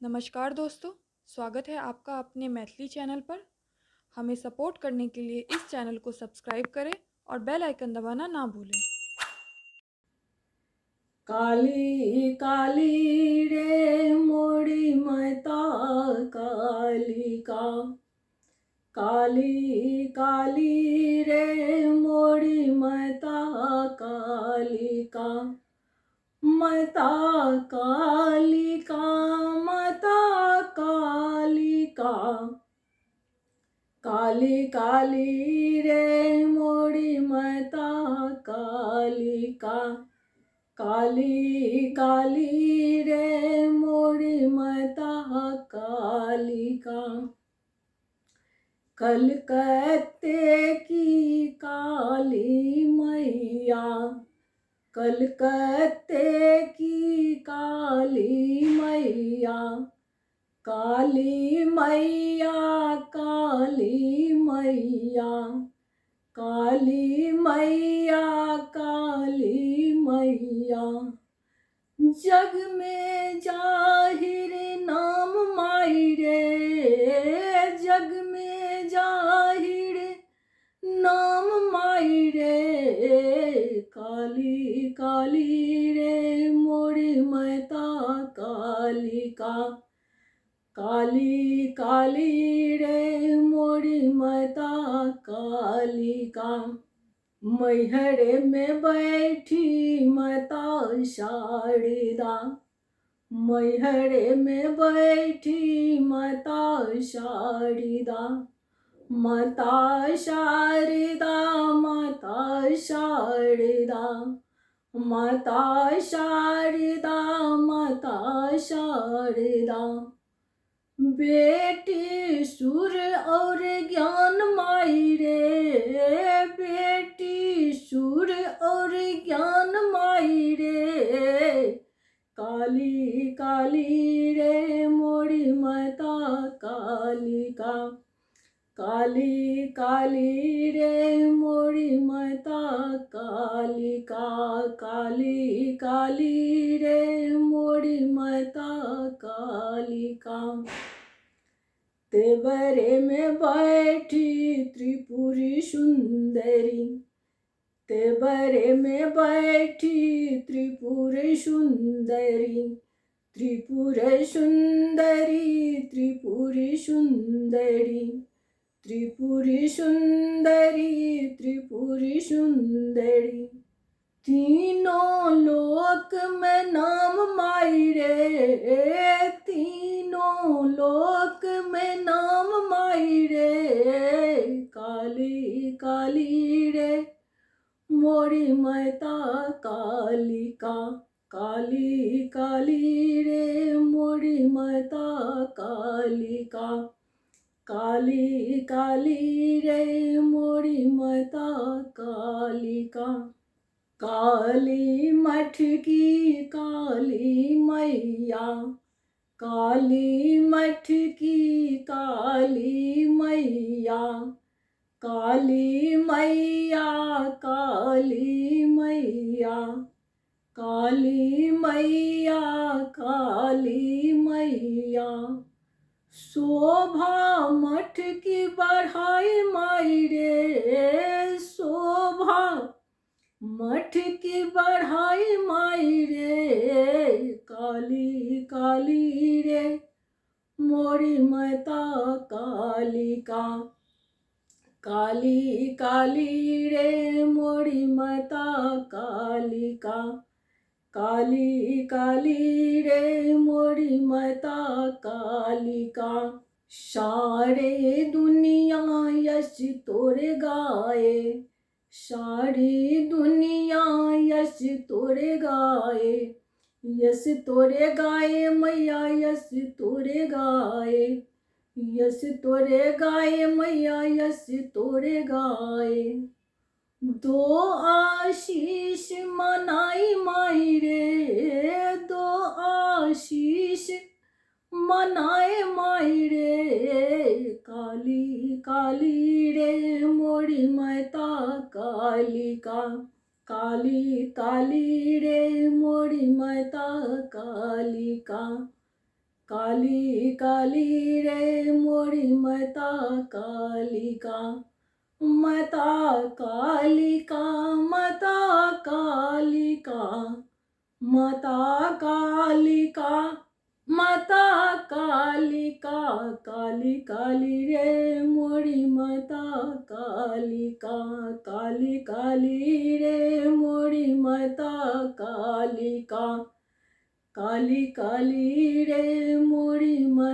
नमस्कार दोस्तों, स्वागत है आपका अपने मैथिली चैनल पर। हमें सपोर्ट करने के लिए इस चैनल को सब्सक्राइब करें और बेल आइकन दबाना ना भूलें। काली काली रे मोरी माता कालिका। काली काली रे मोरी माता कालिका। माता कालिका माता कालिका। काली काली रे मोरी माता कालिका। काली काली रे मोरी माता कालिका। कलकत्ते की काली मैया। कलकत्ते की काली मैया। काली मैया काली मैया। काली मैया काली मैया। जग में जाहिर नाम माई रे। जग में जाहिर नाम माई रे। काली काली रे मोरी माता कालिका। काली काली रे मोरी माता कालिका। मैहर में बैठी माता शारदा। मैहर में बैठी माता शारदा। माता शारदा माता शारदा। माता शारदा माता शारदा। बेटी सुर और ज्ञान माई रे। बेटी सुर और ज्ञान माई रे। काली काली रे मोरी माता कालिका। काली काली रे मोरी माता कालिका। काली काली रे मोरी माता कालिका। तेवरे में बैठी त्रिपुरी सुंदरी। तेवरे में बैठी त्रिपुरी सुंदरी। त्रिपुर सुंदरी त्रिपुरी सुंदरी। त्रिपुरी सुंदरी त्रिपुरी सुंदरी। तीनों लोक में नाम माई रे। तीनों लोक में नाम माई रे। काली काली रे मोरी माता कालिका। काली काली रे मोरी माता कालिका। काली काली रे मोरी माता कालिका। काली मठ की काली मैया। काली मठ की काली मैया। काली मैया काली मैया। काली मैया काली मैया। शोभा मठ की बढ़ाई माई रे। शोभा मठ की बढ़ाई माई रे। काली काली रे मोरी माता कालिका। काली काली रे मोरी माता कालिका। काली काली रे मोरी माता कालिका। सारे दुनिया यश तोरे गाए। सारी दुनिया यश तोरे गाए। यश तोरे गाए मैया यश तोरे गाए। यश तोरे गाए मैया यश तोरे गाए। दो आशीष मनाई माई रे। दो आशीष मनाए माई रे। काली काली रे मोरी माता कालिका। काली काली रे मोरी माता कालिका। काली काली रे मोरी माता कालिका, माता कालिका, माता कालिका, माता कालिका, माता कालिका, काली काली रे मोरी माता कालिका, काली काली रे मोरी माता कालिका, काली काली रे मोरी माता